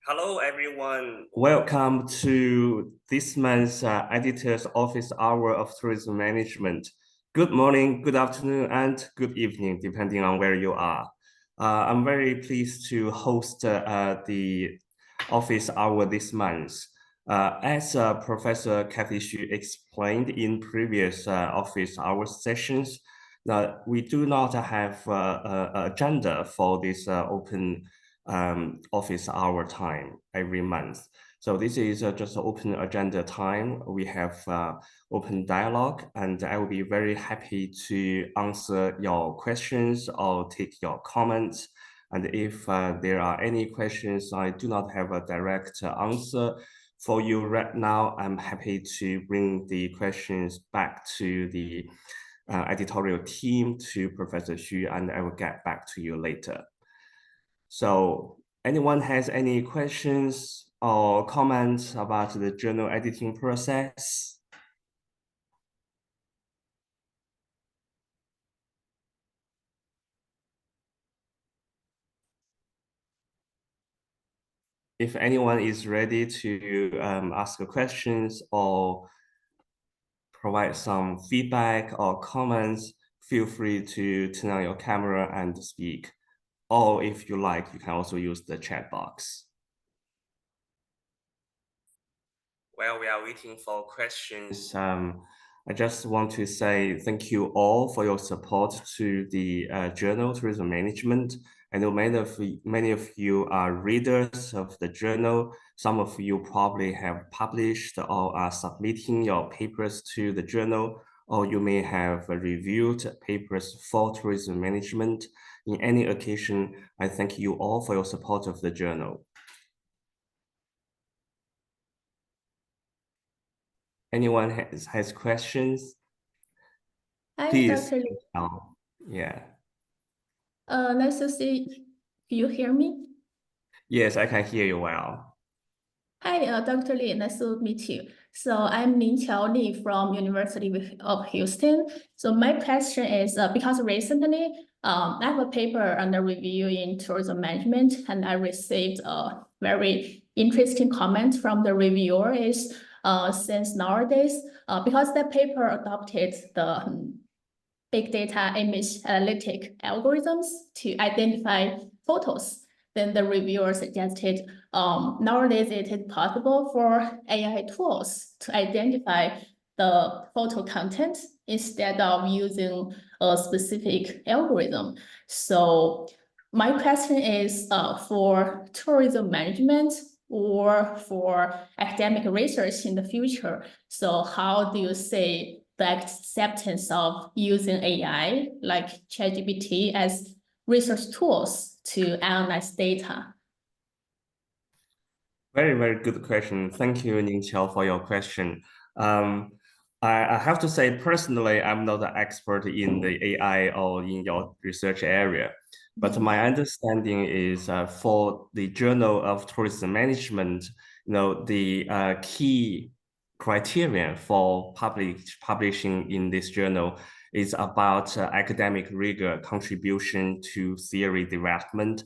Hello, everyone. Welcome to this month's Editor's Office Hour of Tourism Management. Good morning, good afternoon, and good evening, depending on where you are. I'm very pleased to host the office hour this month. As Professor Kathy Xu explained in previous office hour sessions, we do not have an agenda for this open office hour time every month. So this is just open agenda time. We have open dialogue, and I will be very happy to answer your questions or take your comments. And if there are any questions I do not have a direct answer for you right now, I'm happy to bring the questions back to the editorial team, to Professor Xu, and I will get back to you later. So anyone has any questions or comments about the journal editing process? If anyone is ready to ask questions or provide some feedback or comments, feel free to turn on your camera and speak. Or if you like, you can also use the chat box. While we are waiting for questions, I just want to say thank you all for your support to the journal Tourism Management. I know many of you are readers of the journal. Some of you probably have published or are submitting your papers to the journal, or you may have reviewed papers for tourism management. In any occasion, I thank you all for your support of the journal. Anyone has questions? Hi, Please. Dr. Lee. Yeah. Nice to see you. Do you hear me? Yes, I can hear you well. Hi, Dr. Lee. Nice to meet you. So I'm Lingqiao Li from University of Houston. So my question is, because recently I have a paper under review in tourism management, and I received a very interesting comment from the reviewer is, since nowadays, because that paper adopted the big data image analytic algorithms to identify photos. Then the reviewer suggested nowadays it is possible for AI tools to identify the photo content instead of using a specific algorithm. So my question is for tourism management or for academic research in the future. So how do you say the acceptance of using AI like ChatGPT as research tools to analyze data? Very, very good question. Thank you, Ningqiao, for your question. I have to say, personally, I'm not an expert in the AI or in your research area, but my understanding is for the Journal of Tourism Management, the key criterion for publishing in this journal is about academic rigor, contribution to theory development,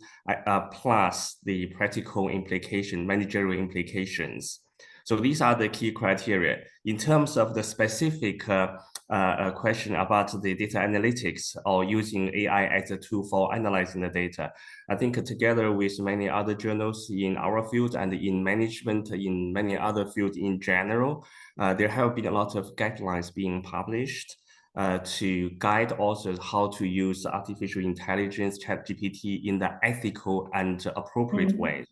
plus the practical implication, managerial implications. So these are the key criteria. In terms of the specific question about the data analytics or using AI as a tool for analyzing the data, I think together with many other journals in our field and in management, in many other fields in general, there have been a lot of guidelines being published to guide authors how to use artificial intelligence, ChatGPT, in the ethical and appropriate ways.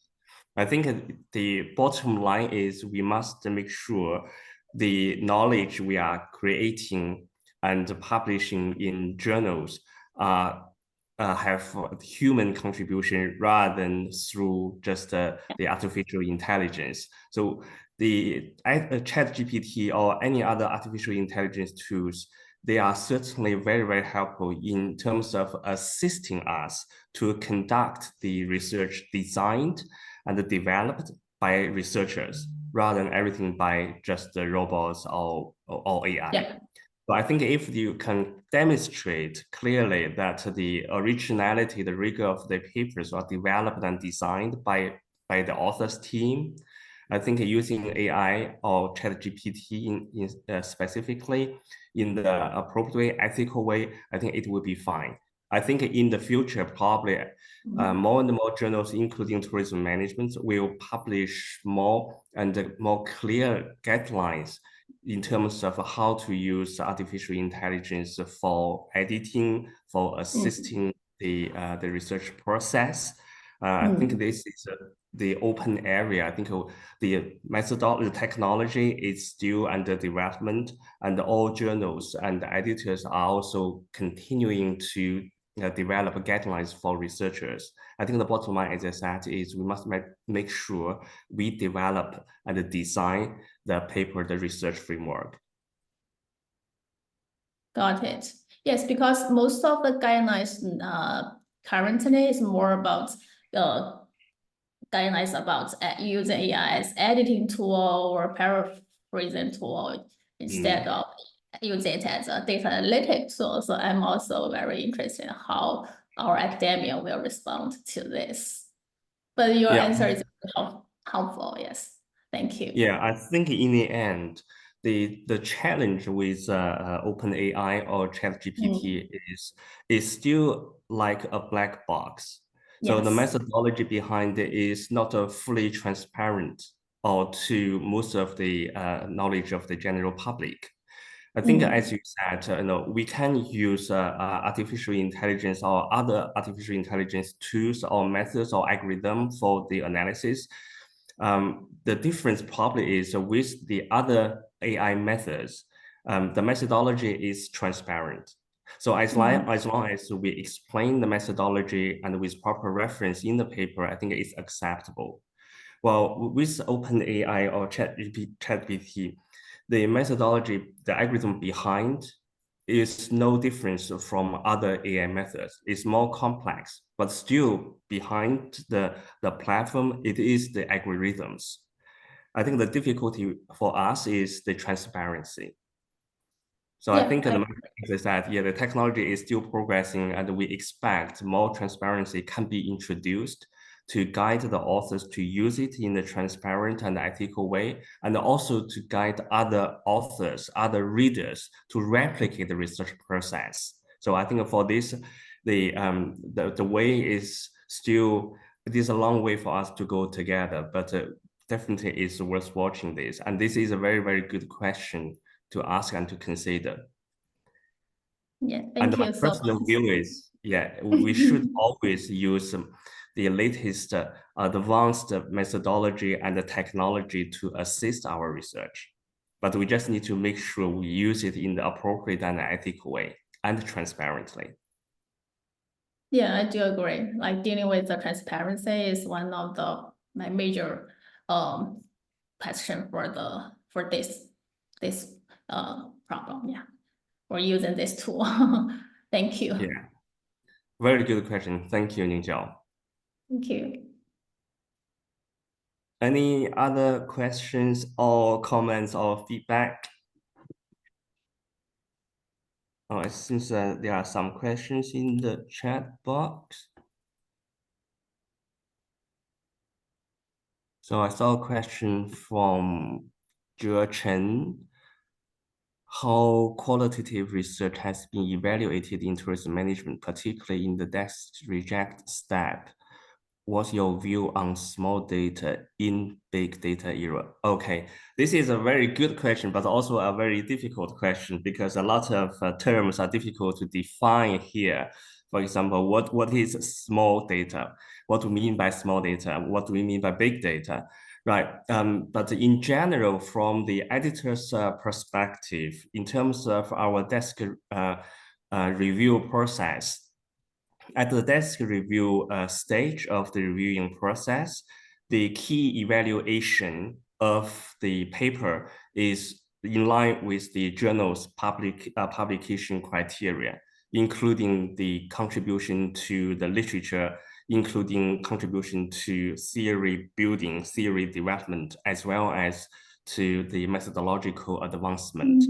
I think the bottom line is we must make sure the knowledge we are creating and publishing in journals have human contribution rather than through just the artificial intelligence. So the ChatGPT or any other artificial intelligence tools, they are certainly very, very helpful in terms of assisting us to conduct the research designed and developed by researchers rather than everything by just the robots or AI. Yeah. So I think if you can demonstrate clearly that the originality, the rigor of the papers are developed and designed by by the author's team. I think using AI or ChatGPT specifically in the appropriate ethical way, I think it will be fine. I think in the future, probably more and more journals, including tourism management, will publish more and more clear guidelines in terms of how to use artificial intelligence for editing, for assisting the research process. I think this is the open area. I think the methodology, the technology is still under development, and all journals and editors are also continuing to develop guidelines for researchers. I think the bottom line, as I said, is we must make sure we develop and design the paper, the research framework. Got it. Yes, because most of the guidelines currently is more about guidelines about using AI as editing tool or paraphrasing tool instead of using it as a data analytic tool. So I'm also very interested in how our academia will respond to this. But your answer is helpful. Yes, thank you. Yeah, I think in the end, the challenge with OpenAI or ChatGPT is still like a black box. So the methodology behind it is not fully transparent or to most of the knowledge of the general public. I think, as you said, we can use artificial intelligence or other artificial intelligence tools or methods or algorithm for the analysis. The difference probably is with the other AI methods, the methodology is transparent. So as long as we explain the methodology and with proper reference in the paper, I think it's acceptable. Well, with OpenAI or ChatGPT, the methodology, the algorithm behind is no difference from other AI methods. It's more complex, but still behind the platform, it is the algorithms. I think the difficulty for us is the transparency. So I think is that, the technology is still progressing and we expect more transparency can be introduced to guide the authors to use it in a transparent and ethical way, and also to guide other authors, other readers to replicate the research process. So I think for this, the way is still, it is a long way for us to go together, but definitely it's worth watching this. And this is a very, very good question to ask and to consider. Yeah, thank you. My personal view is, we should always use the latest advanced methodology and the technology to assist our research. But we just need to make sure we use it in the appropriate and ethical way and transparently. Yeah, I do agree. Like dealing with the transparency is one of my major question for this problem. Yeah, for using this tool. Thank you. Yeah, very good question. Thank you, Ningqiao. Thank you. Any other questions or comments or feedback? Oh, it seems there are some questions in the chat box. So I saw a question from Zhe Chen. How qualitative research has been evaluated in tourism management, particularly in the desk reject step? What's your view on small data in big data era? Okay, this is a very good question, but also a very difficult question because a lot of terms are difficult to define here. For example, what is small data? What do we mean by small data? What do we mean by big data? Right, but in general, from the editor's perspective, in terms of our desk review process, at the desk review stage of the reviewing process, the key evaluation of the paper is in line with the journal's publication criteria, including the contribution to the literature, including contribution to theory building, theory development, as well as to the methodological advancement,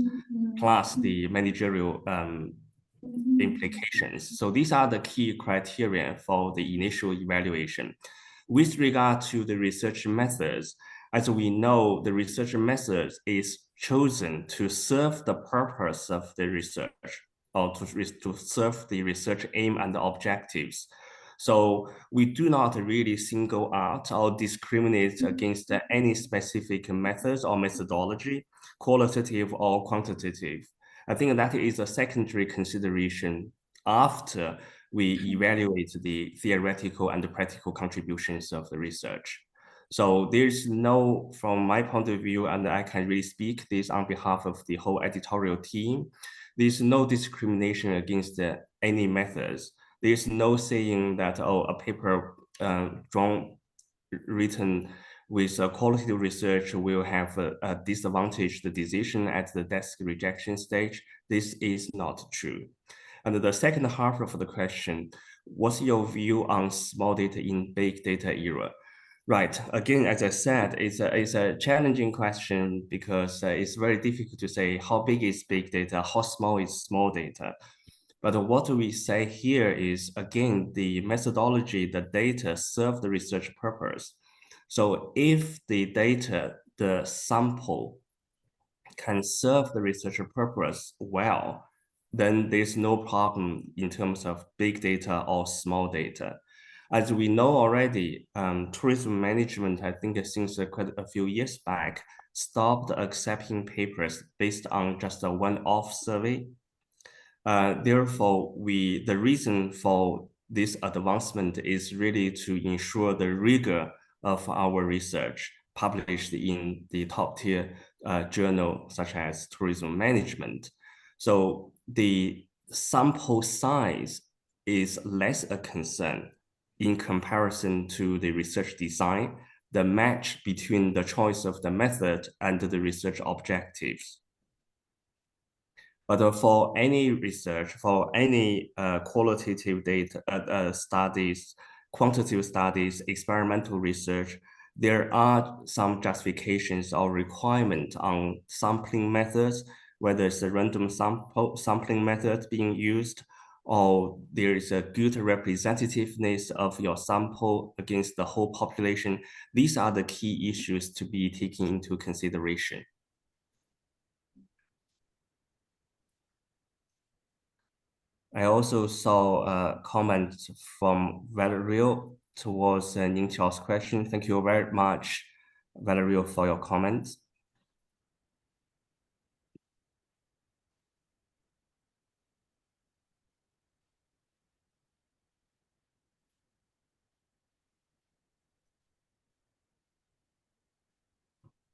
plus the managerial implications. So these are the key criteria for the initial evaluation. With regard to the research methods, as we know, the research methods is chosen to serve the purpose of the research or to serve the research aim and objectives. So we do not really single out or discriminate against any specific methods or methodology, qualitative or quantitative. I think that is a secondary consideration after we evaluate the theoretical and the practical contributions of the research. So there's no, from my point of view, and I can really speak this on behalf of the whole editorial team, there's no discrimination against any methods. There's no saying that, oh, a paper written with qualitative research will have a disadvantaged decision at the desk rejection stage. This is not true. And the second half of the question, what's your view on small data in big data era? Right. Again, as I said, it's a challenging question because it's very difficult to say how big is big data, how small is small data. But what we say here is, again, the methodology, the data serve the research purpose. So if the data, the sample can serve the research purpose well, then there's no problem in terms of big data or small data. As we know already, tourism management, I think since quite a few years back, stopped accepting papers based on just a one-off survey. Therefore, the reason for this advancement is really to ensure the rigor of our research published in the top tier journal such as tourism management. So the sample size is less a concern in comparison to the research design, the match between the choice of the method and the research objectives. But for any research, for any qualitative data studies, quantitative studies, experimental research, there are some justifications or requirement on sampling methods, whether it's a random sampling method being used, or there is a good representativeness of your sample against the whole population. These are the key issues to be taken into consideration. I also saw a comment from Valerio towards Ning Qiao's question. Thank you very much, Valerio, for your comments.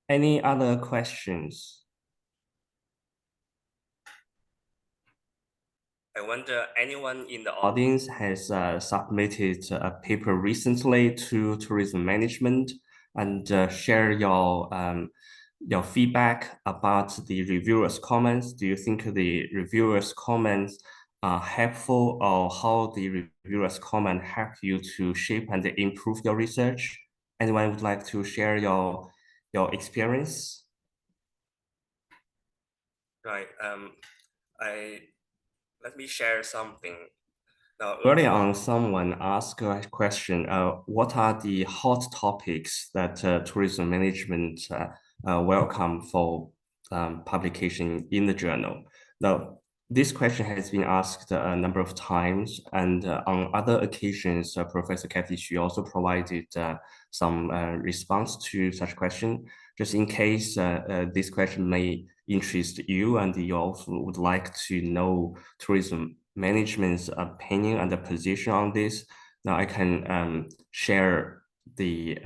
Any other questions? I wonder, anyone in the audience has submitted a paper recently to tourism management, and share your feedback about the reviewers' comments. Do you think the reviewers' comments are helpful, or how the reviewers' comment help you to shape and improve your research? Anyone would like to share your experience? Right. Let me share something. Now, earlier on, someone asked a question, what are the hot topics that tourism management welcome for publication in the journal? Now, this question has been asked a number of times, and on other occasions, Professor Kathy Xu also provided some response to such question. Just in case this question may interest you and you also would like to know tourism management's opinion and the position on this, now I can share the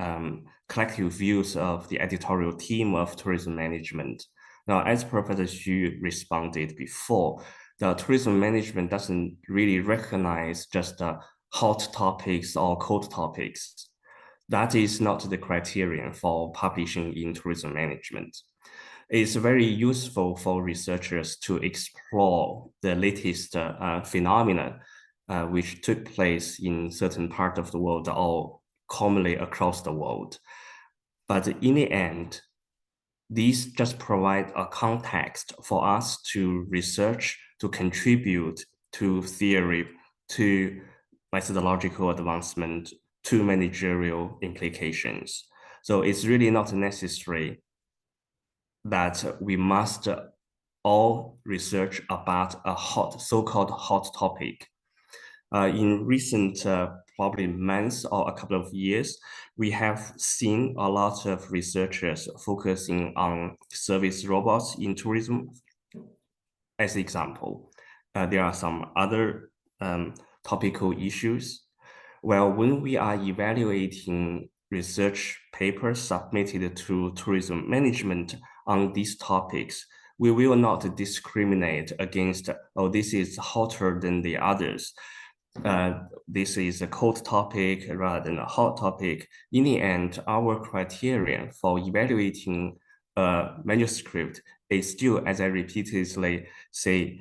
collective views of the editorial team of tourism management. Now, as Professor Xu responded before, the tourism management doesn't really recognize just hot topics or cold topics. That is not the criterion for publishing in tourism management. It's very useful for researchers to explore the latest phenomena which took place in certain part of the world or commonly across the world. But in the end, these just provide a context for us to research, to contribute to theory, to methodological advancement, to managerial implications. So it's really not necessary that we must all research about a so-called hot topic. In recent probably months or a couple of years, we have seen a lot of researchers focusing on service robots in tourism. As an example, there are some other topical issues. Well, when we are evaluating research papers submitted to tourism management on these topics, we will not discriminate against, oh, this is hotter than the others. This is a cold topic rather than a hot topic. In the end, our criterion for evaluating a manuscript is still, as I repeatedly say,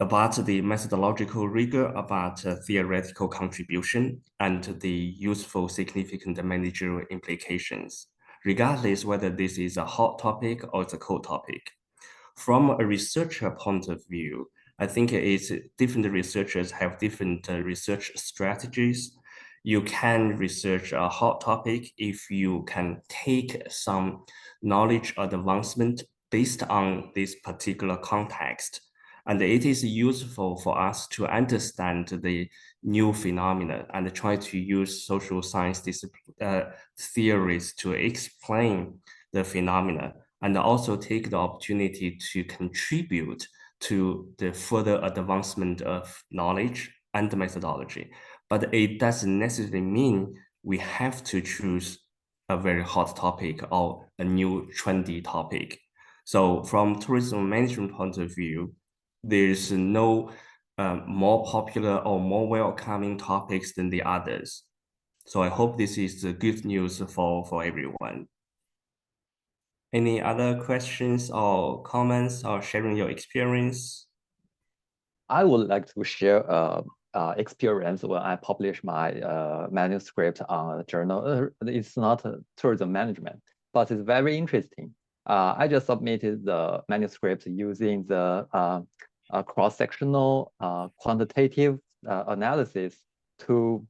about the methodological rigor, about theoretical contribution, and the useful, significant managerial implications, regardless whether this is a hot topic or it's a cold topic. From a researcher point of view, I think it's different researchers have different research strategies. You can research a hot topic if you can take some knowledge advancement based on this particular context. And it is useful for us to understand the new phenomena and try to use social science theories to explain the phenomena, and also take the opportunity to contribute to the further advancement of knowledge and methodology. But it doesn't necessarily mean we have to choose a very hot topic or a new trendy topic. So from tourism management point of view, there's no more popular or more welcoming topics than the others. So I hope this is the good news for everyone. Any other questions or comments or sharing your experience? I would like to share experience when I published my manuscript on a journal. It's not tourism management, but it's very interesting. I just submitted the manuscript using the cross-sectional quantitative analysis to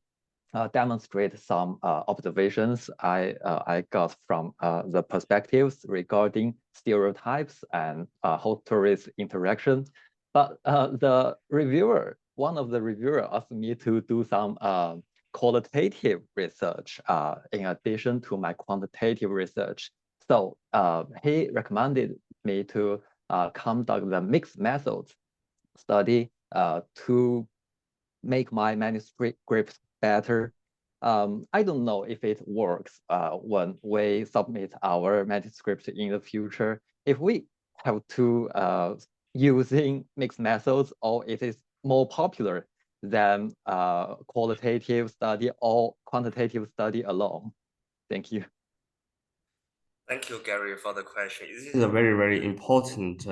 demonstrate some observations I got from the perspectives regarding stereotypes and host tourist interaction. But the reviewer, one of the reviewers asked me to do some qualitative research in addition to my quantitative research. So he recommended me to conduct the mixed methods study to make my manuscript better. I don't know if it works when we submit our manuscript in the future. If we have to using mixed methods, or it is more popular than qualitative study or quantitative study alone. Thank you. Thank you, Gary, for the question. This is a very, very important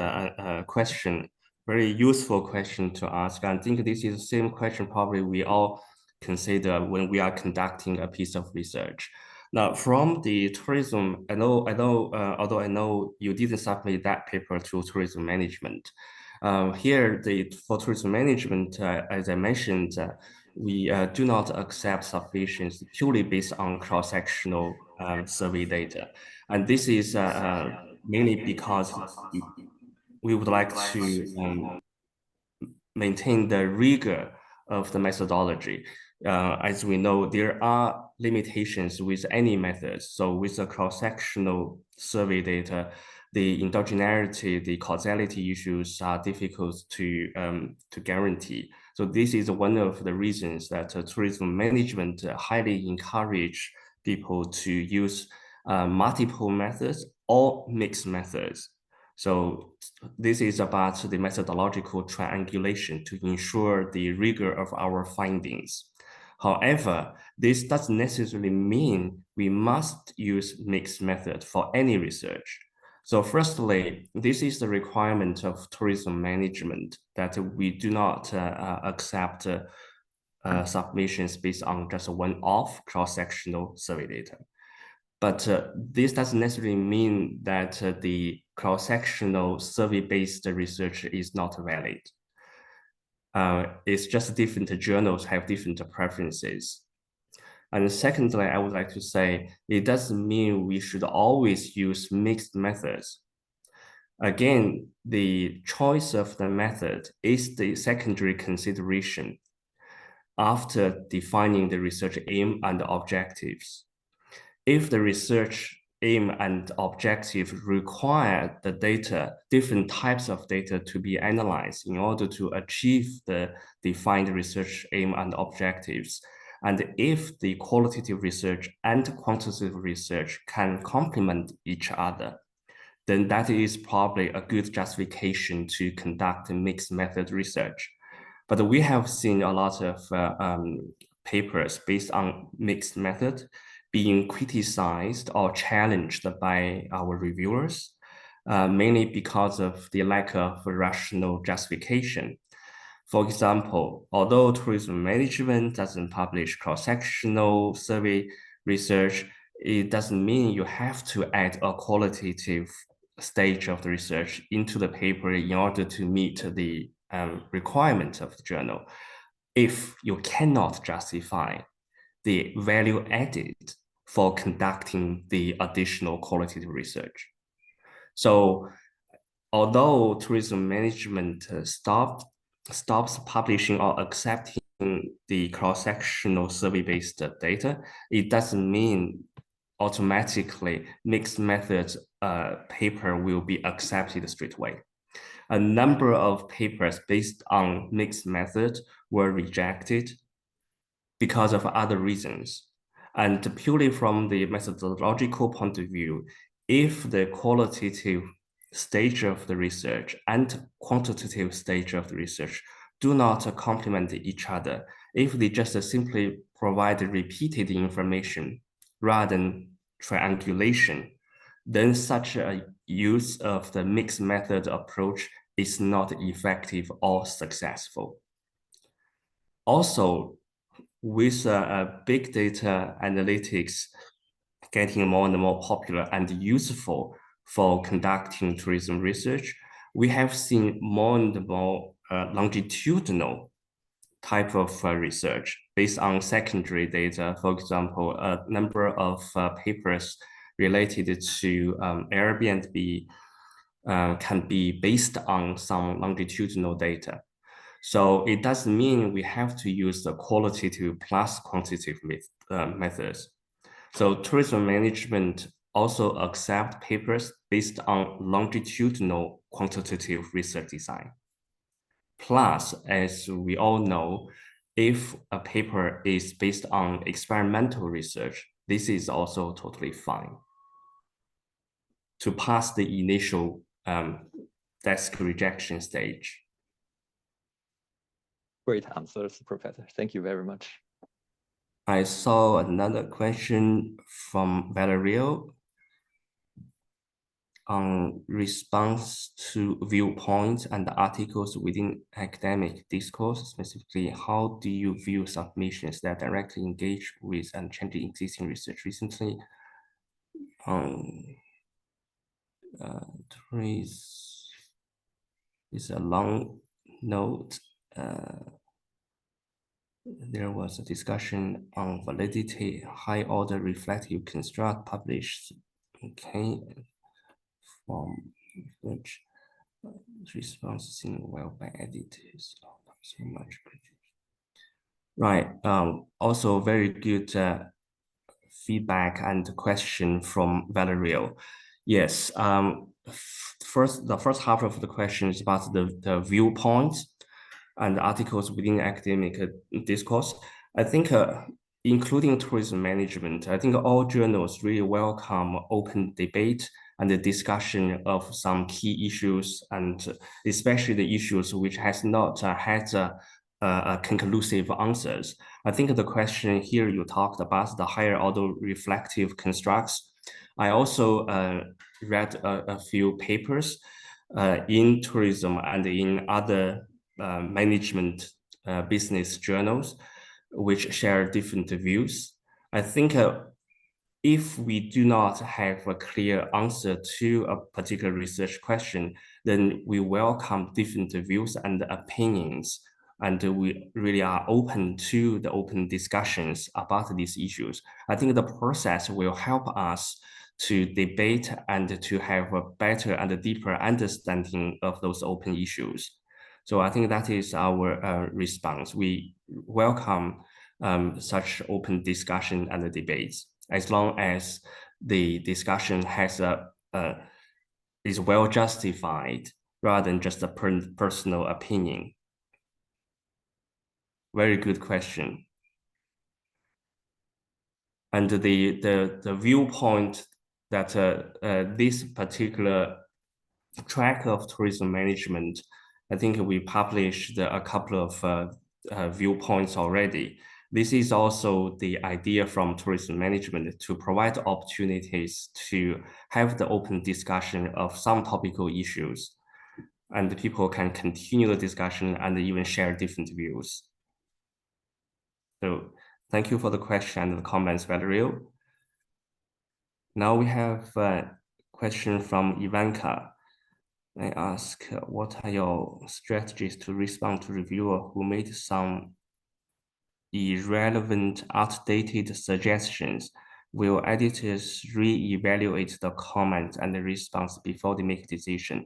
question, very useful question to ask. I think this is the same question probably we all consider when we are conducting a piece of research. Now, from the tourism, although I know you didn't submit that paper to tourism management. Here, for tourism management, as I mentioned, we do not accept submissions purely based on cross-sectional survey data. And this is mainly because we would like to maintain the rigor of the methodology. As we know, there are limitations with any method. So with the cross-sectional survey data, the endogeneity, the causality issues are difficult to guarantee. So this is one of the reasons that tourism management highly encourage people to use multiple methods or mixed methods. So this is about the methodological triangulation to ensure the rigor of our findings. However, this doesn't necessarily mean we must use mixed method for any research. So firstly, this is the requirement of tourism management, that we do not accept submissions based on just one-off cross-sectional survey data. But this doesn't necessarily mean that the cross-sectional survey-based research is not valid. It's just different journals have different preferences. And secondly, I would like to say, it doesn't mean we should always use mixed methods. Again, the choice of the method is the secondary consideration after defining the research aim and objectives. If the research aim and objective require the data, different types of data to be analyzed in order to achieve the defined research aim and objectives, and if the qualitative research and quantitative research can complement each other, then that is probably a good justification to conduct mixed method research. But we have seen a lot of papers based on mixed method being criticized or challenged by our reviewers, mainly because of the lack of rational justification. For example, although tourism management doesn't publish cross-sectional survey research, it doesn't mean you have to add a qualitative stage of the research into the paper in order to meet the requirement of the journal. If you cannot justify the value added for conducting the additional qualitative research. So although tourism management stops publishing or accepting the cross-sectional survey-based data, it doesn't mean automatically mixed methods paper will be accepted straight away. A number of papers based on mixed methods were rejected because of other reasons. And purely from the methodological point of view, if the qualitative stage of the research and quantitative stage of the research do not complement each other, if they just simply provide repeated information rather than triangulation, then such a use of the mixed method approach is not effective or successful. Also, with big data analytics getting more and more popular and useful for conducting tourism research, we have seen more and more longitudinal type of research based on secondary data. For example, a number of papers related to Airbnb can be based on some longitudinal data. So it doesn't mean we have to use the qualitative plus quantitative methods. So tourism management also accept papers based on longitudinal quantitative research design. Plus, as we all know, if a paper is based on experimental research, this is also totally fine to pass the initial desk rejection stage. Great answers, Professor. Thank you very much. I saw another question from Valerio on response to viewpoints and articles within academic discourse. Specifically, how do you view submissions that directly engage with and changing existing research? Recently, is a long note. There was a discussion on validity, high order reflective construct published, okay, from which response seen well by editors. Not so much. Right. Also very good feedback and question from Valerio. Yes. The first half of the question is about the viewpoints and articles within academic discourse. I think including tourism management, I think all journals really welcome open debate and the discussion of some key issues, and especially the issues which has not had conclusive answers. I think the question here you talked about the higher order reflective constructs. I also read a few papers in tourism and in other management business journals, which share different views. I think if we do not have a clear answer to a particular research question, then we welcome different views and opinions and we really are open to the open discussions about these issues. I think the process will help us to debate and to have a better and deeper understanding of those open issues. So I think that is our response. We welcome such open discussion and debates, as long as the discussion has is well justified rather than just a personal opinion. Very good question. And the viewpoint that this particular track of tourism management, I think we published a couple of viewpoints already. This is also the idea from tourism management to provide opportunities to have the open discussion of some topical issues, and people can continue the discussion and even share different views. So thank you for the question and the comments, Valerio. Now we have a question from Ivanka. I ask, what are your strategies to respond to reviewer who made some irrelevant, outdated suggestions? Will editors re-evaluate the comment and the response before they make a decision?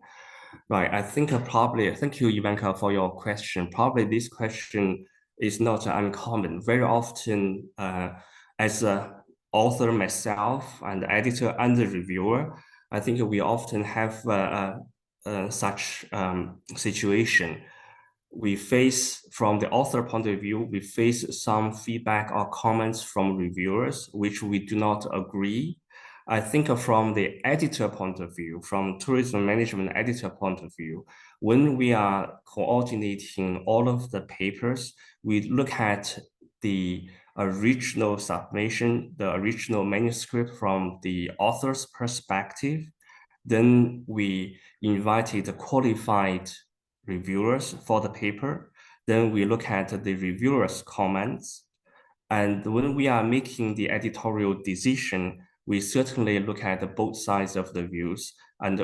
Right, I think probably, thank you, Ivanka, for your question. Probably this question is not uncommon. Very often, as an author myself and editor and the reviewer, I think we often have such situation. We face, from the author point of view, we face some feedback or comments from reviewers which we do not agree. I think from the editor point of view, from tourism management editor point of view, when we are coordinating all of the papers, we look at the original submission, the original manuscript from the author's perspective. Then we invited qualified reviewers for the paper. Then we look at the reviewers' comments. And when we are making the editorial decision, we certainly look at both sides of the views, and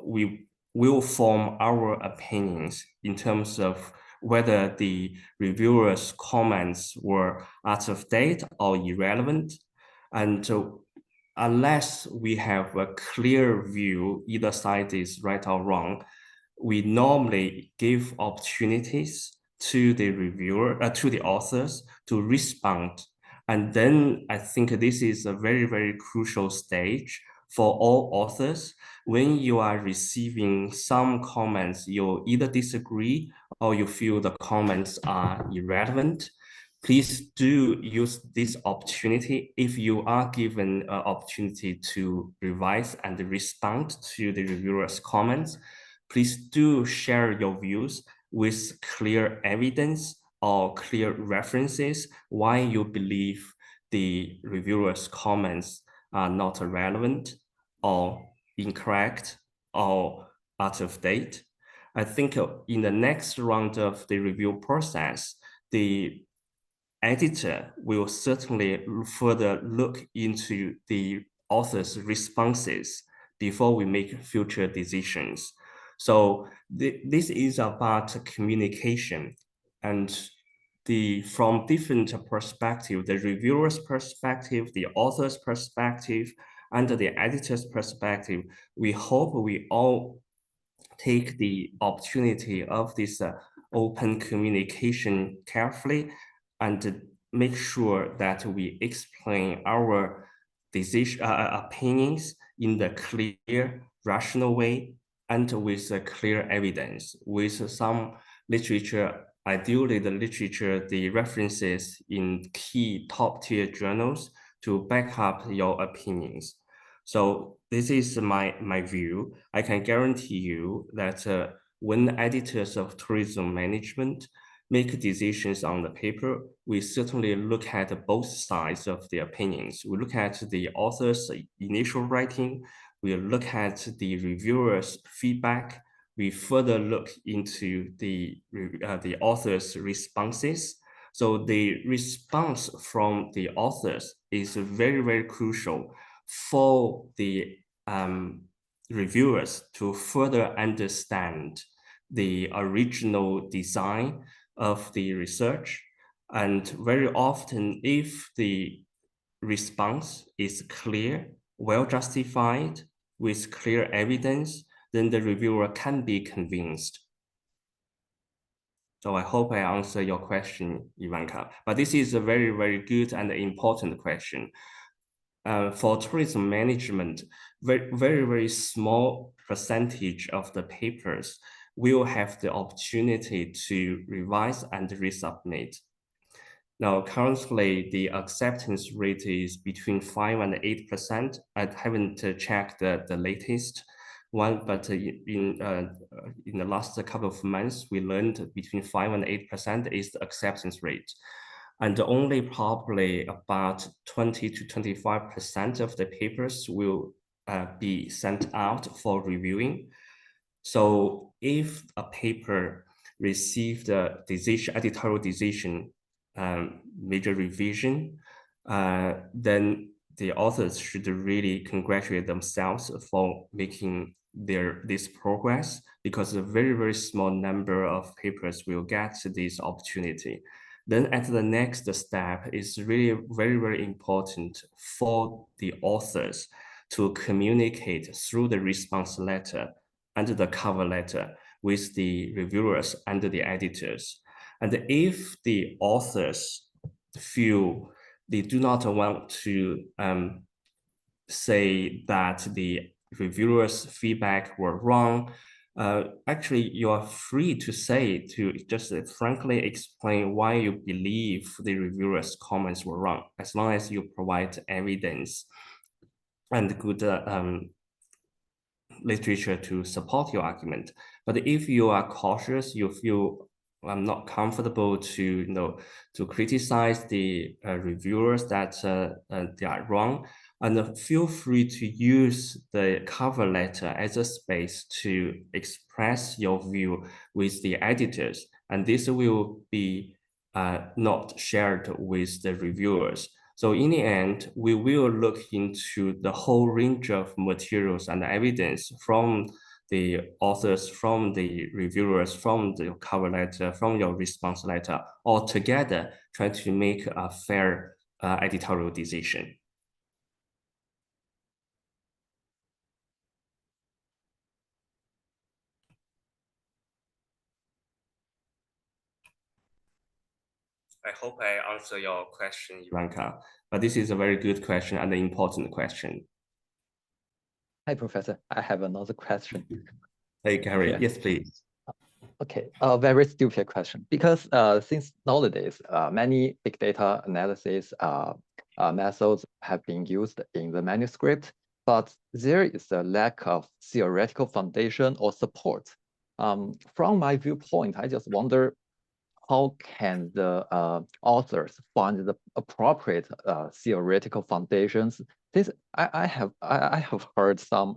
we will form our opinions in terms of whether the reviewers' comments were out of date or irrelevant. And unless we have a clear view, either side is right or wrong, we normally give opportunities to the reviewer, to the authors to respond. And then I think this is a very, very crucial stage for all authors. When you are receiving some comments, you either disagree or you feel the comments are irrelevant, please do use this opportunity. If you are given an opportunity to revise and respond to the reviewer's comments, please do share your views with clear evidence or clear references why you believe the reviewer's comments are not relevant or incorrect or out of date. I think in the next round of the review process, the editor will certainly further look into the author's responses before we make future decisions. So this is about communication, and from different perspectives, the reviewer's perspective, the author's perspective, and the editor's perspective, we hope we all take the opportunity of this open communication carefully and make sure that we explain our decision opinions in the clear, rational way and with clear evidence, with some literature, ideally the literature, the references in key top-tier journals to back up your opinions. So this is my view. I can guarantee you that when editors of tourism management make decisions on the paper, we certainly look at both sides of the opinions. We look at the author's initial writing, we look at the reviewer's feedback, we further look into the author's responses. So the response from the authors is very, very crucial for the reviewers to further understand the original design of the research. And very often, if the response is clear, well justified, with clear evidence, then the reviewer can be convinced. So I hope I answer your question, Ivanka. But this is a very, very good and important question. For tourism management, very small percentage of the papers will have the opportunity to revise and resubmit. Now, currently, the acceptance rate is between 5 and 8%. I haven't checked the latest one, but in the last couple of months, we learned between 5 and 8% is the acceptance rate. And only probably about 20 to 25% of the papers will be sent out for reviewing. So if a paper received a decision, editorial decision, major revision, then the authors should really congratulate themselves for making this progress, because a very small number of papers will get this opportunity. Then at the next step is really very important for the authors to communicate through the response letter and the cover letter with the reviewers and the editors. And if the authors feel they do not want to say that the reviewers' feedback were wrong, actually, you are free to say, to just frankly explain why you believe the reviewers' comments were wrong, as long as you provide evidence and good literature to support your argument. But if you are cautious, you feel I'm not comfortable to to criticize the reviewers that they are wrong, and feel free to use the cover letter as a space to express your view with the editors, and this will be not shared with the reviewers. So in the end, we will look into the whole range of materials and evidence from the authors, from the reviewers, from the cover letter, from your response letter, all together, try to make a fair editorial decision. I hope I answer your question, Ivanka, but this is a very good question and an important question. Hi, Professor. I have another question. Hey, Gary. Yeah. Yes, please. Okay, a very stupid question, because since nowadays many big data analysis methods have been used in the manuscript, but there is a lack of theoretical foundation or support. From my viewpoint, I just wonder, how can the authors find the appropriate theoretical foundations? This I have heard some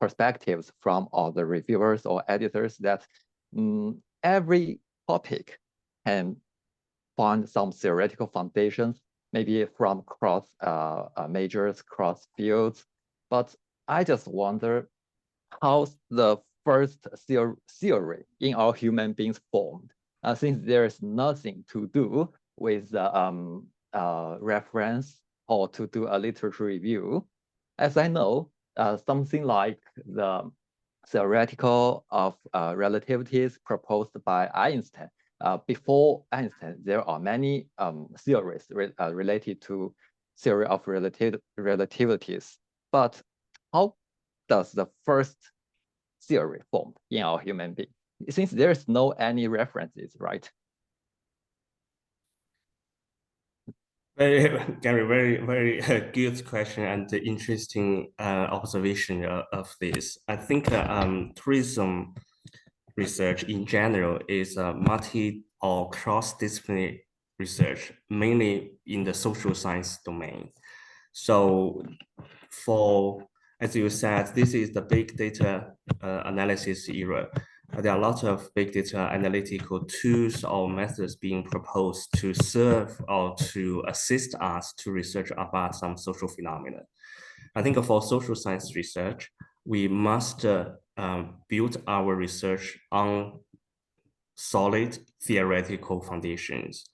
perspectives from all the reviewers or editors that every topic can find some theoretical foundations, maybe from cross majors, cross fields. But I just wonder how the first theory in our human beings formed, since there is nothing to do with reference or to do a literature review. As I know, something like the theoretical of relativities proposed by Einstein. Before Einstein, there are many theories related to theory of relativities. But how does the first theory form in our human being, since there's no any references, right? Gary, very good question and interesting observation of this. I think tourism research in general is a multi or cross-disciplinary research, mainly in the social science domain. So as you said, this is the big data analysis era. There are lots of big data analytical tools or methods being proposed to serve or to assist us to research about some social phenomena. I think for social science research, we must build our research on solid theoretical foundations.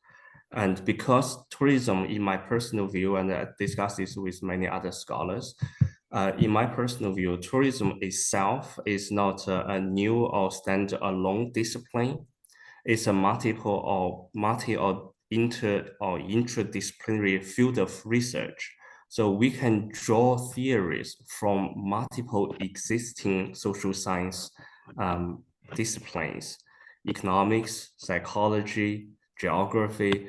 And because tourism, in my personal view, and I discussed this with many other scholars, in my personal view, tourism itself is not a new or standalone discipline. It's a multiple or interdisciplinary field of research. So we can draw theories from multiple existing social science disciplines, economics, psychology, geography,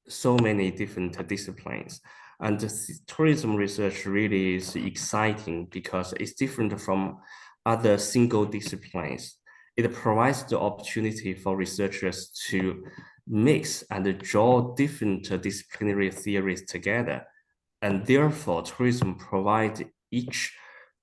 so many different disciplines. And tourism research really is exciting because it's different from other single disciplines. It provides the opportunity for researchers to mix and draw different disciplinary theories together. And therefore, tourism provides each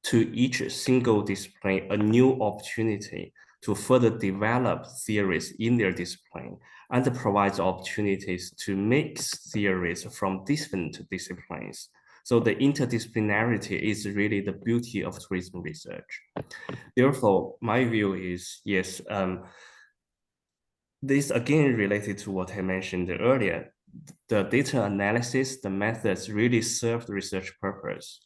single discipline a new opportunity to further develop theories in their discipline, and provides opportunities to mix theories from different disciplines. So the interdisciplinarity is really the beauty of tourism research. Therefore, my view is, yes, this again related to what I mentioned earlier. The data analysis, the methods really serve the research purpose.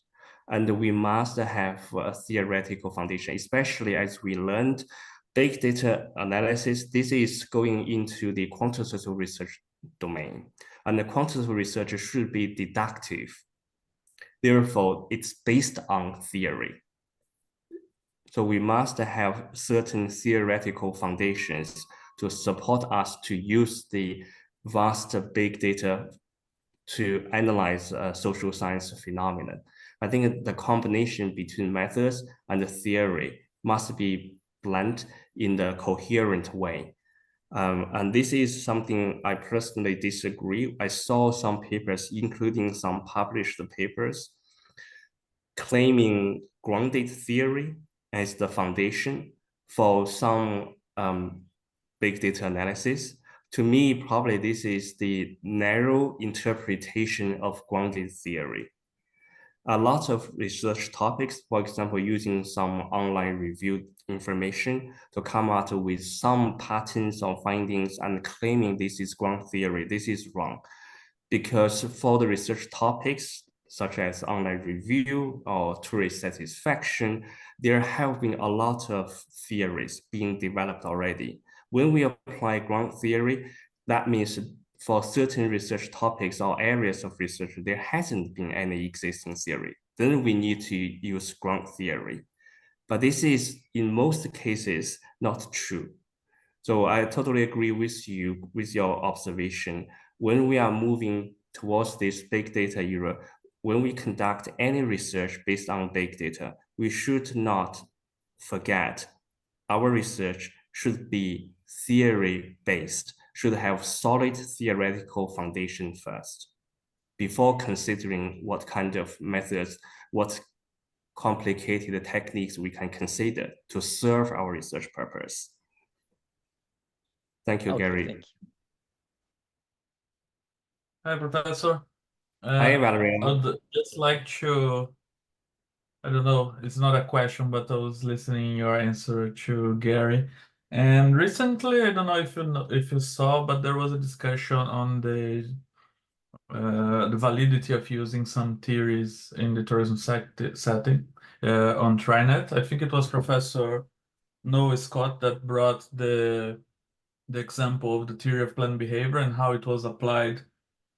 And we must have a theoretical foundation, especially as we learned big data analysis. This is going into the quantitative research domain. And the quantitative research should be deductive. Therefore, it's based on theory. So we must have certain theoretical foundations to support us to use the vast big data to analyze social science phenomena. I think the combination between methods and the theory must be blended in the coherent way. And this is something I personally disagree. I saw some papers, including some published papers, claiming grounded theory as the foundation for some big data analysis. To me, probably this is the narrow interpretation of grounded theory. A lot of research topics, for example, using some online reviewed information to come out with some patterns or findings and claiming this is ground theory, this is wrong. Because for the research topics, such as online review or tourist satisfaction, there have been a lot of theories being developed already. When we apply ground theory, that means for certain research topics or areas of research, there hasn't been any existing theory. Then we need to use ground theory. But this is, in most cases, not true. So I totally agree with you, with your observation. When we are moving towards this big data era, when we conduct any research based on big data, we should not forget our research should be theory-based, should have solid theoretical foundation first, before considering what kind of methods, what complicated techniques we can consider to serve our research purpose. Thank you, Okay, Gary. thank you. Hi, Professor. Hi, Valeria. I'd just like to, I don't know, it's not a question, but I was listening your answer to Gary. And recently, I don't know if you saw, but there was a discussion on the validity of using some theories in the tourism setting on TriNet. I think it was Professor Noah Scott that brought the example of the theory of planned behavior and how it was applied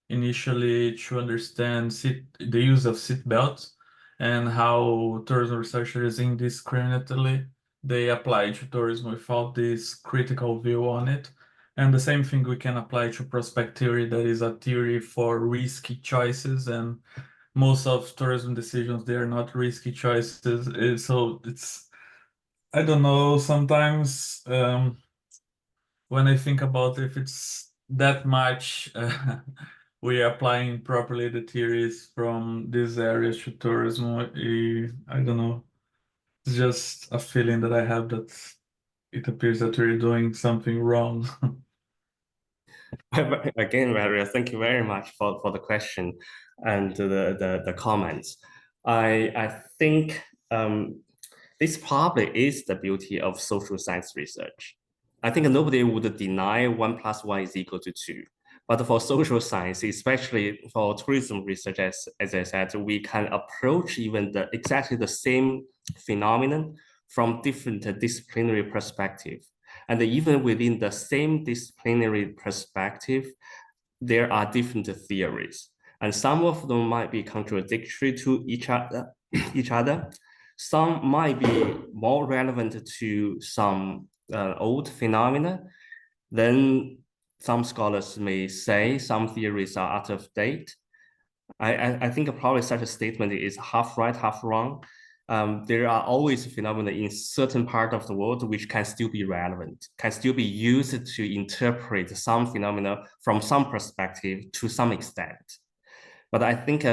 initially to understand the use of seat belts and how tourism researchers indiscriminately they apply to tourism without this critical view on it. And the same thing we can apply to prospect theory, that is a theory for risky choices, and most of tourism decisions, they are not risky choices. So it's, I don't know, sometimes when I think about if it's that much we are applying properly the theories from these areas to tourism, I don't know. It's just a feeling that I have that it appears that we're doing something wrong. Again, Valeria, thank you very much for the question and the comments. I think this probably is the beauty of social science research. I think nobody would deny 1 + 1 is equal to 2. But for social science, especially for tourism research, as I said, we can approach even exactly the same phenomenon from different disciplinary perspective. And even within the same disciplinary perspective, there are different theories. And some of them might be contradictory to each other. Some might be more relevant to some old phenomena. Then some scholars may say some theories are out of date. I think probably such a statement is half right, half wrong. There are always phenomena in certain part of the world which can still be relevant, can still be used to interpret some phenomena from some perspective to some extent. But I think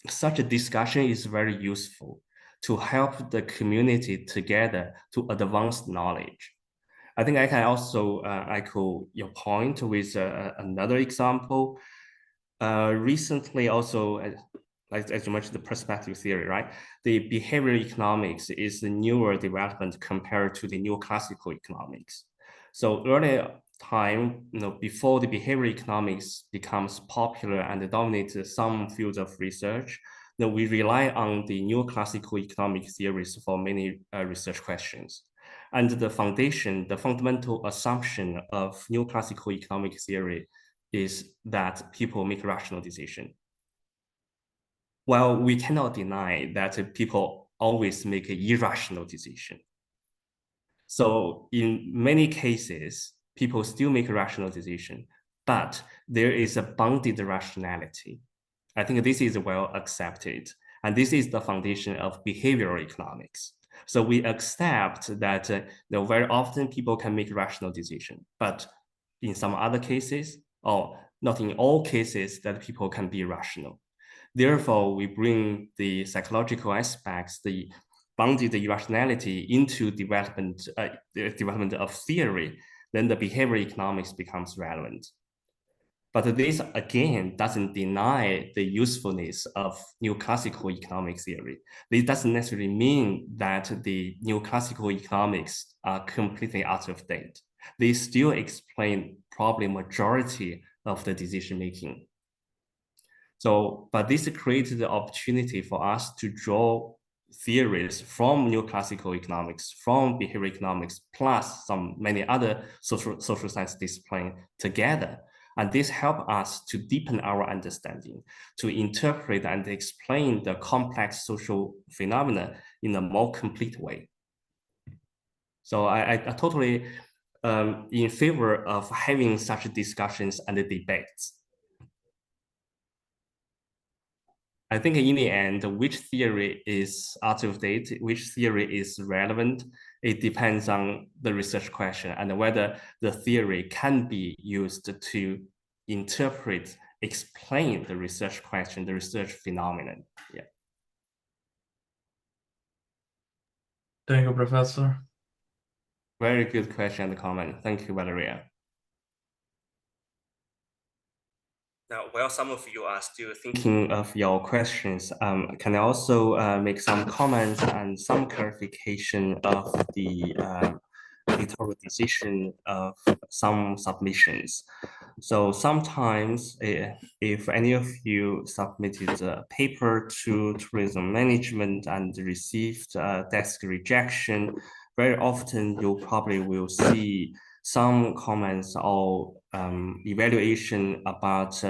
such a discussion is very useful to help the community together to advance knowledge. I think I can also echo your point with another example. Recently also, as you mentioned, the perspective theory, right? The behavioral economics is the newer development compared to the neoclassical economics. So earlier time, before the behavioral economics becomes popular and dominates some fields of research, we rely on the neoclassical economic theories for many research questions. And the fundamental assumption of neoclassical economic theory is that people make rational decision. Well, we cannot deny that people always make an irrational decision. So in many cases, people still make a rational decision, but there is a bounded rationality. I think this is well accepted. And this is the foundation of behavioral economics. So we accept that very often people can make rational decisions, but in some other cases, or not in all cases, that people can be rational. Therefore, we bring the psychological aspects, the bounded irrationality into development of theory, then the behavioral economics becomes relevant. But this, again, doesn't deny the usefulness of neoclassical economic theory. This doesn't necessarily mean that the neoclassical economics are completely out of date. They still explain probably majority of the decision-making. So, but this created the opportunity for us to draw theories from neoclassical economics, from behavioral economics, plus many other social science disciplines together. And this helped us to deepen our understanding, to interpret and explain the complex social phenomena in a more complete way. So I totally in favor of having such discussions and debates. I think in the end, which theory is out of date, which theory is relevant, it depends on the research question and whether the theory can be used to interpret, explain the research question, the research phenomenon. Yeah. Thank you, Professor. Very good question and comment. Thank you, Valeria. Now, while some of you are still thinking of your questions, can I also make some comments and some clarification of the editorial decision of some submissions? So sometimes if any of you submitted a paper to tourism management and received desk rejection, very often you probably will see some comments or evaluation about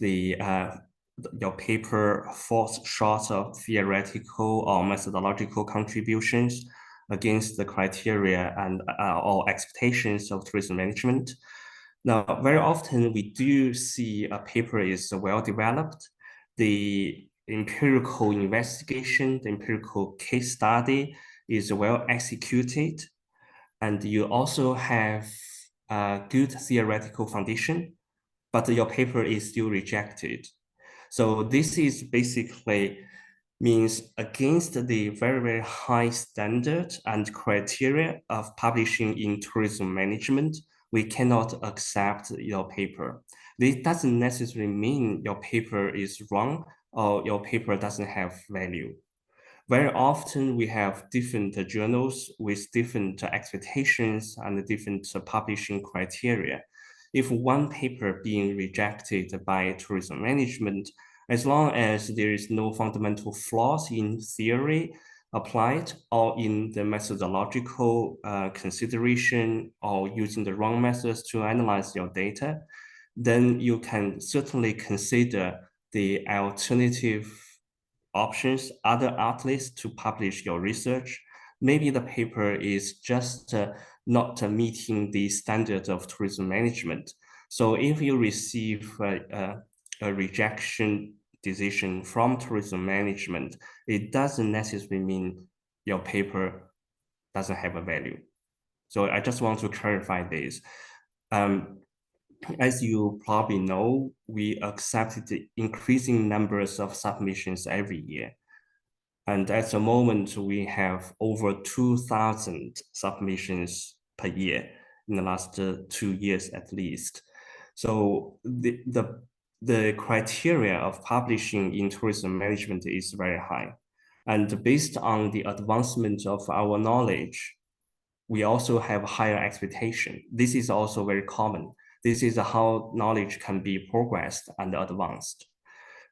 your paper falls short of theoretical or methodological contributions against the criteria and or expectations of tourism management. Now, very often we do see a paper is well developed. The empirical investigation, the empirical case study is well executed. And you also have a good theoretical foundation, but your paper is still rejected. So this is basically means against the very, very high standard and criteria of publishing in tourism management, we cannot accept your paper. This doesn't necessarily mean your paper is wrong or your paper doesn't have value. very often we have different journals with different expectations and different publishing criteria. If one paper being rejected by tourism management, as long as there is no fundamental flaws in theory applied or in the methodological consideration or using the wrong methods to analyze your data, then you can certainly consider the alternative options, other outlets to publish your research. Maybe the paper is just not meeting the standard of tourism management. So if you receive a rejection decision from tourism management, it doesn't necessarily mean your paper doesn't have a value. So I just want to clarify this. As you probably know, we accepted increasing numbers of submissions every year. And at the moment, we have over 2,000 submissions per year in the last 2 years at least. So the criteria of publishing in tourism management is very high. And based on the advancement of our knowledge, we also have higher expectation. This is also very common. This is how knowledge can be progressed and advanced.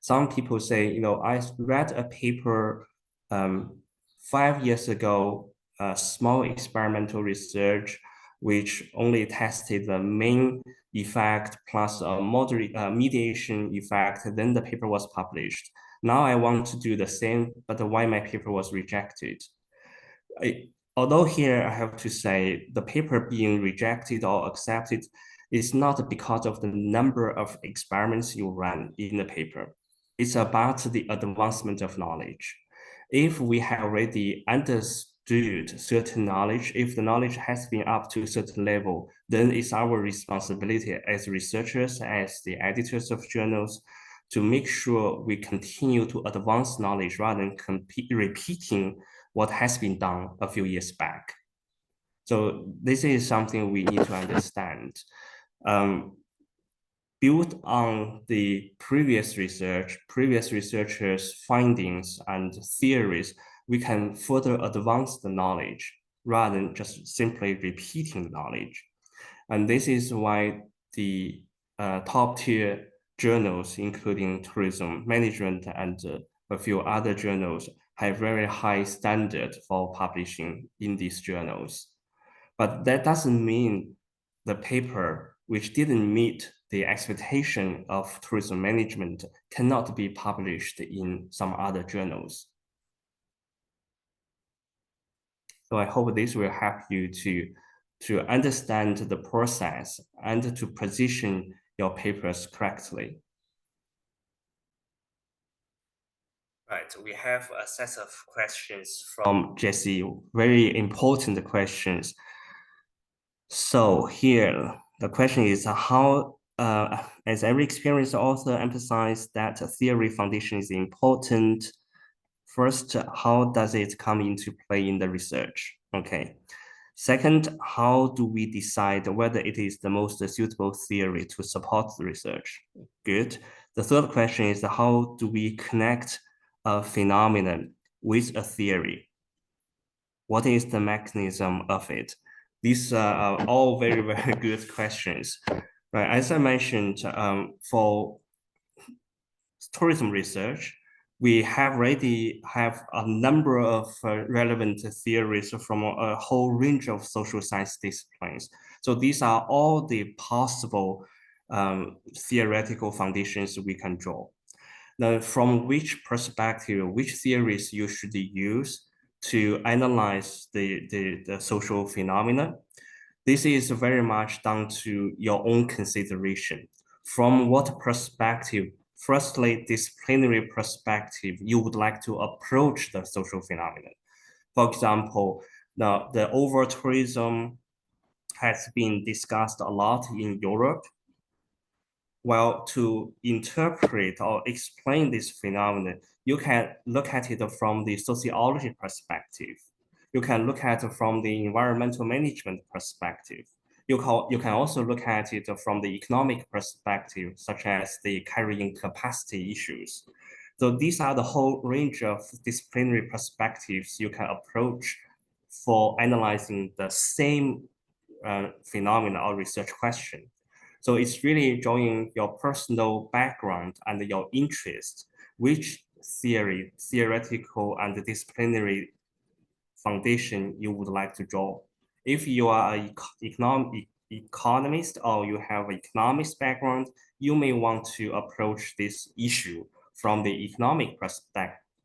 Some people say, I read a paper 5 years ago, a small experimental research, which only tested the main effect plus a moderate mediation effect. Then the paper was published. Now I want to do the same, but why my paper was rejected? Although here I have to say the paper being rejected or accepted is not because of the number of experiments you run in the paper. It's about the advancement of knowledge. If we have already understood certain knowledge, if the knowledge has been up to a certain level, then it's our responsibility as researchers, as the editors of journals, to make sure we continue to advance knowledge rather than repeating what has been done a few years back. So this is something we need to understand. Built on the previous researchers' findings and theories, we can further advance the knowledge rather than just simply repeating knowledge. And this is why the top-tier journals, including tourism management and a few other journals, have very high standard for publishing in these journals. But that doesn't mean the paper which didn't meet the expectation of tourism management cannot be published in some other journals. So I hope this will help you to understand the process and to position your papers correctly. Right, we have a set of questions from Jesse, very important questions. So here, the question is how, as every experienced author emphasized that theory foundation is important. First, how does it come into play in the research? Okay. Second, how do we decide whether it is the most suitable theory to support the research? Good. The third question is how do we connect a phenomenon with a theory? What is the mechanism of it? These are all very, very good questions. Right. As I mentioned, for tourism research, we have already have a number of relevant theories from a whole range of social science disciplines. So these are all the possible theoretical foundations we can draw. Now, from which perspective, which theories you should use to analyze the social phenomena? This is very much down to your own consideration. From what perspective, firstly, disciplinary perspective, you would like to approach the social phenomenon. For example, the over-tourism has been discussed a lot in Europe. Well, to interpret or explain this phenomenon, you can look at it from the sociology perspective. You can look at it from the environmental management perspective. You can also look at it from the economic perspective, such as the carrying capacity issues. So these are the whole range of disciplinary perspectives you can approach for analyzing the same phenomena or research question. So it's really drawing your personal background and your interest, which theoretical and disciplinary foundation you would like to draw. If you are an economist or you have an economics background, you may want to approach this issue from the economic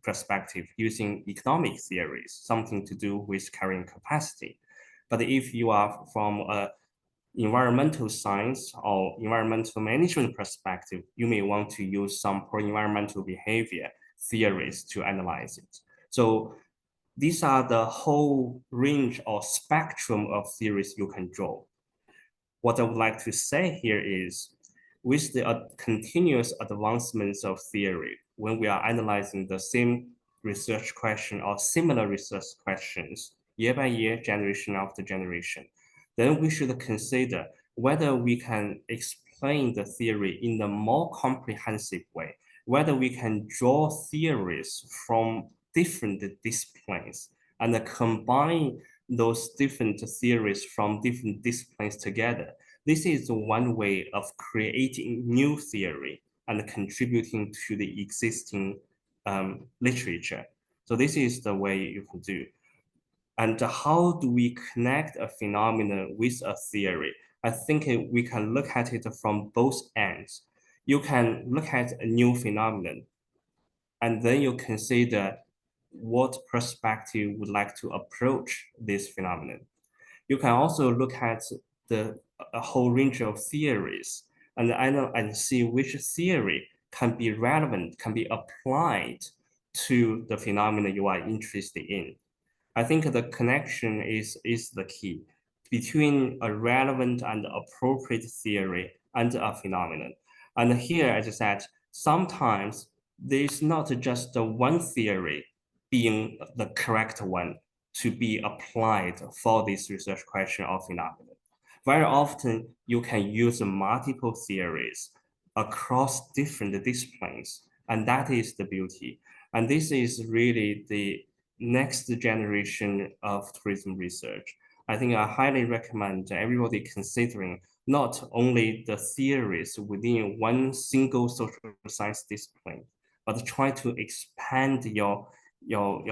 perspective using economic theories, something to do with carrying capacity. But if you are from a environmental science or environmental management perspective, you may want to use some pro-environmental behavior theories to analyze it. So these are the whole range or spectrum of theories you can draw. What I would like to say here is, with the continuous advancements of theory, when we are analyzing the same research question or similar research questions year by year, generation after generation, then we should consider whether we can explain the theory in a more comprehensive way, whether we can draw theories from different disciplines and combine those different theories from different disciplines together. This is one way of creating new theory and contributing to the existing literature. So this is the way you can do. And how do we connect a phenomenon with a theory? I think we can look at it from both ends. You can look at a new phenomenon, and then you consider what perspective you would like to approach this phenomenon. You can also look at a whole range of theories and see which theory can be relevant, can be applied to the phenomena you are interested in. I think the connection is the key between a relevant and appropriate theory and a phenomenon. And here, as I said, sometimes there's not just the one theory being the correct one to be applied for this research question or phenomenon. Very often, you can use multiple theories across different disciplines, and that is the beauty. And this is really the next generation of tourism research. I think I highly recommend everybody considering not only the theories within one single social science discipline, but try to expand your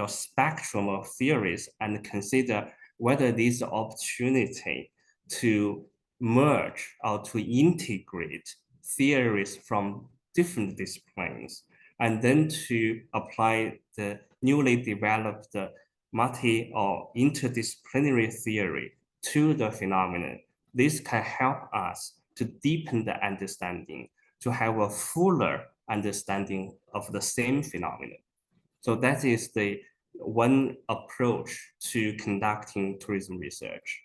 spectrum of theories and consider whether this opportunity to merge or to integrate theories from different disciplines and then to apply the newly developed multi or interdisciplinary theory to the phenomenon. This can help us to deepen the understanding, to have a fuller understanding of the same phenomenon. So that is the one approach to conducting tourism research.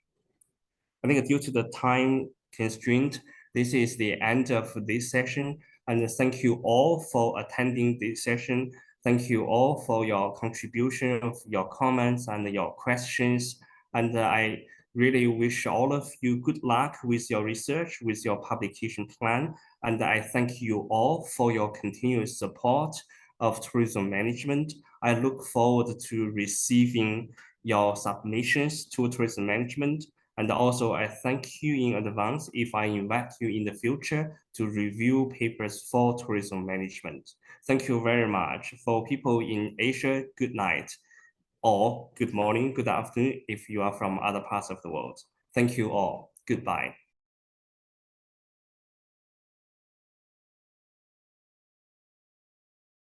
I think due to the time constraint, this is the end of this session. And thank you all for attending this session. Thank you all for your contribution, of your comments and your questions. And I really wish all of you good luck with your research, with your publication plan. And I thank you all for your continuous support of tourism management. I look forward to receiving your submissions to tourism management. And also, I thank you in advance if I invite you in the future to review papers for tourism management. Thank you very much. For people in Asia, good night, or good morning, good afternoon if you are from other parts of the world. Thank you all. Goodbye.